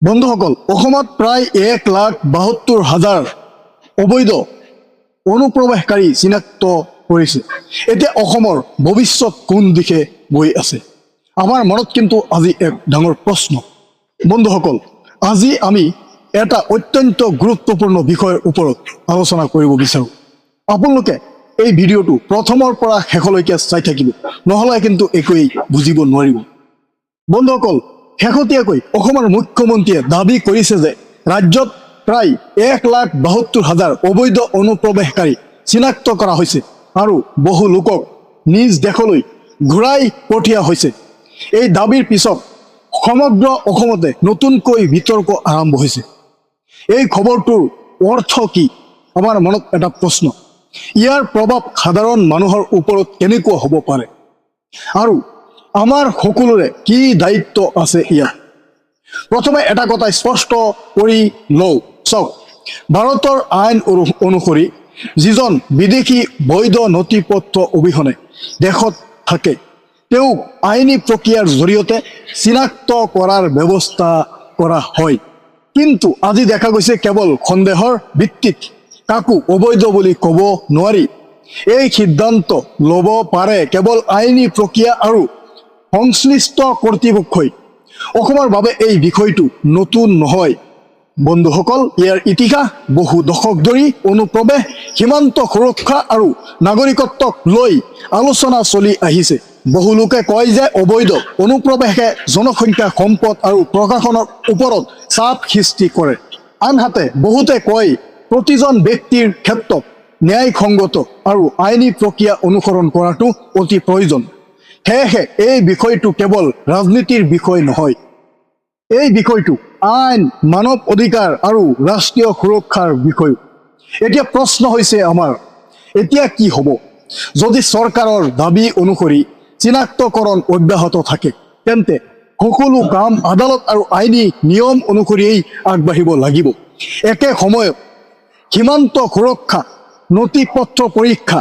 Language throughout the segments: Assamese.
বন্ধুসকল, অসমত প্ৰায় 1,72,000 অবৈধ অনুপ্ৰৱেশকাৰী চিনাক্ত কৰিছে। এতিয়া অসমৰ ভৱিষ্যত কোন দিশে গৈ আছে? আমাৰ মনত কিন্তু আজি এক ডাঙৰ প্ৰশ্ন। বন্ধুসকল, আজি আমি এটা অত্যন্ত গুৰুত্বপূৰ্ণ বিষয়ৰ ওপৰত আলোচনা কৰিব বিচাৰোঁ। আপোনালোকে এই ভিডিঅ'টো প্ৰথমৰ পৰা শেষলৈকে চাই থাকিব, নহ'লে কিন্তু একোৱেই বুজিব নোৱাৰিব। বন্ধুসকল, শেহতীয়াকৈ অসমৰ মুখ্যমন্ত্ৰীয়ে দাবী কৰিছে যে ৰাজ্যত প্ৰায় 1,72,000 অবৈধ অনুপ্ৰৱেশকাৰী চিনাক্ত কৰা হৈছে আৰু বহু লোকক নিজ দেশলৈ ঘূৰাই পঠিওৱা হৈছে। এই দাবীৰ পিছত সমগ্ৰ অসমতে নতুনকৈ বিতৰ্ক আৰম্ভ হৈছে। এই খবৰটোৰ অৰ্থ কি? আমাৰ মনত এটা প্ৰশ্ন। ইয়াৰ প্ৰভাৱ সাধাৰণ মানুহৰ ওপৰত কেনেকুৱা হ'ব পাৰে আৰু আমাৰ সকলোৰে কি দায়িত্ব আছে ইয়াত? প্ৰথমে এটা কথা স্পষ্ট কৰি লওঁ। চাওক, ভাৰতৰ আইন অনুসৰি যিজন বিদেশী বৈধ নথি পত্ৰ অবিহনে দেশত থাকে তেওঁক আইনী প্ৰক্ৰিয়াৰ জৰিয়তে চিনাক্ত কৰাৰ ব্যৱস্থা কৰা হয়। কিন্তু আজি দেখা গৈছে কেৱল সন্দেহৰ ভিত্তিত কাকো অবৈধ বুলি ক'ব নোৱাৰি। এই সিদ্ধান্ত ল'ব পাৰে কেৱল আইনী প্ৰক্ৰিয়া আৰু সংশ্লিষ্ট কৰ্তৃপক্ষই। অসমৰ বাবে এই বিষয়টো নতুন নহয়। বন্ধুসকল, ইয়াৰ ইতিহাস বহু দশক ধৰি অনুপ্ৰৱেশ, সীমান্ত সুৰক্ষা আৰু নাগৰিকত্বক লৈ আলোচনা চলি আহিছে। বহু লোকে কয় যে অবৈধ অনুপ্ৰৱেশে জনসংখ্যা, সম্পদ আৰু প্ৰশাসনৰ ওপৰত চাপ সৃষ্টি কৰে। আনহাতে বহুতে কয় প্ৰতিজন ব্যক্তিৰ ক্ষেত্ৰত ন্যায়সংগত আৰু আইনী প্ৰক্ৰিয়া অনুসৰণ কৰাটো অতি প্ৰয়োজন। সেয়েহে এই বিষয়টো কেৱল ৰাজনীতিৰ বিষয় নহয়, এই বিষয়টো আইন, মানৱ অধিকাৰ আৰু ৰাষ্ট্ৰীয় সুৰক্ষাৰ বিষয়। এতিয়া প্ৰশ্ন হৈছে আমাৰ, এতিয়া কি হ'ব? যদি চৰকাৰৰ দাবী অনুসৰি চিনাক্তকৰণ অব্যাহত থাকে তেন্তে সকলো কাম আদালত আৰু আইনী নিয়ম অনুসৰিয়েই আগবাঢ়িব লাগিব। একে সময়ত সীমান্ত সুৰক্ষা, নথি পত্ৰ পৰীক্ষা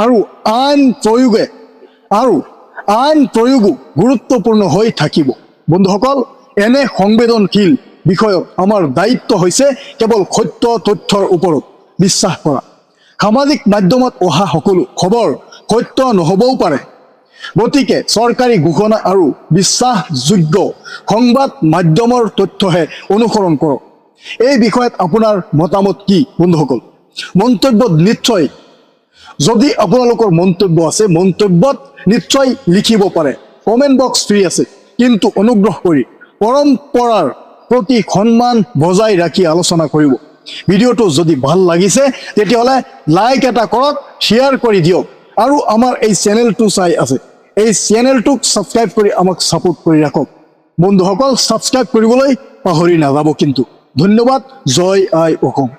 আৰু আইন প্ৰয়োগো গুৰুত্বপূৰ্ণ হৈ থাকিব। বন্ধুসকল, এনে সংবেদনশীল বিষয়ত আমাৰ দায়িত্ব হৈছে কেৱল সত্য তথ্যৰ ওপৰত বিশ্বাস কৰা। সামাজিক মাধ্যমত অহা সকলো খবৰ সত্য নহ'বও পাৰে। গতিকে চৰকাৰী ঘোষণা আৰু বিশ্বাসযোগ্য সংবাদ মাধ্যমৰ তথ্যহে অনুসৰণ কৰক। এই বিষয়ত আপোনাৰ মতামত কি বন্ধুসকল? মন্তব্যত নিশ্চয়, যদি আপোনালোকৰ মন্তব্য আছে মন্তব্যত নিশ্চয় লিখিব পাৰে। কমেণ্ট বক্স ফ্ৰী আছে, কিন্তু অনুগ্ৰহ কৰি পৰম্পৰাৰ প্ৰতি সন্মান বজাই ৰাখি আলোচনা কৰিব। ভিডিঅ'টো যদি ভাল লাগিছে তেতিয়াহ'লে লাইক এটা কৰক, শ্বেয়াৰ কৰি দিয়ক আৰু আমাৰ এই চেনেলটো চাই আছে, এই চেনেলটোক ছাবস্ক্ৰাইব কৰি আমাক ছাপোৰ্ট কৰি ৰাখক। বন্ধুসকল, ছাবস্ক্ৰাইব কৰিবলৈ পাহৰি নাযাব কিন্তু। ধন্যবাদ। জয় আই অসম।